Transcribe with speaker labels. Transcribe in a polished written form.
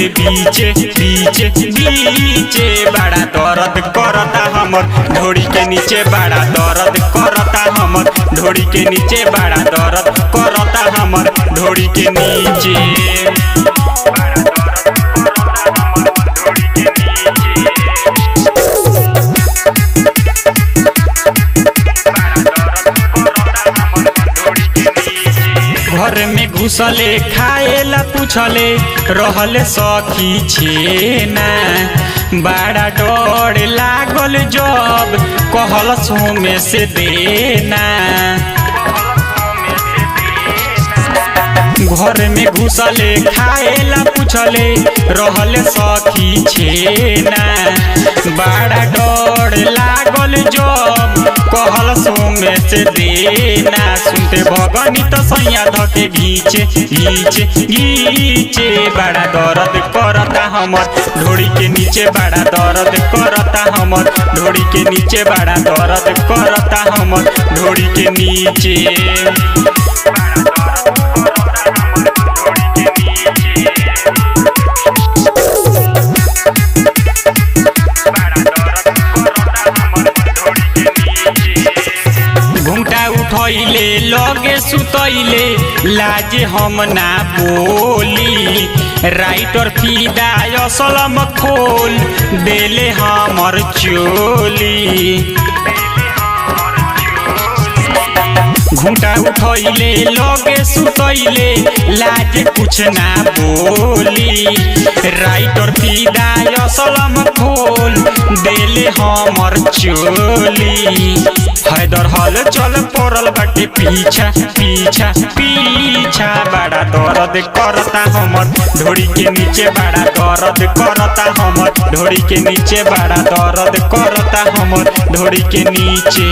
Speaker 1: के बीचे बीचे बीचे बड़ा दर्द करता हमर ढोड़ी के नीचे बड़ा दर्द करता हमर ढोड़ी के नीचे बड़ा दर्द करता हमर ढोड़ी के नीचे। घर में घुसले खाएला पूछले रहले सखी छेना बड़ा डर लागल जब कहल सोमे से देना। घर में घुसले खाएला पूछले रहले सखी छेना बड़ा डर लागल जब कहल सोमे से देना। सुनते भगनी तो सैया धके घीचे घीचे घीचे बड़ा दर्द करता हमर ढोड़ी के नीचे बड़ा दर्द करता हमर ढोड़ी के नीचे बड़ा दर्द करता हमर ढोड़ी के नीचे। उठैले लगे सुतैले लाजे हम ना बोली राइटर फिदा असलम खोल देले हमर चोली। घूंटा उठैले लगे सुतैले लाज कुछ ना बोली राइटर फिदा असलम खोल देले हमर चोली। हैदर हल चल पड़ल बाटे पीछा पीछा पीछा बड़ा दर्द करता हमर ढोड़ी के नीचे बड़ा दर्द करता हमर ढोड़ी के नीचे बड़ा दर्द करता हमर ढोड़ी के नीचे।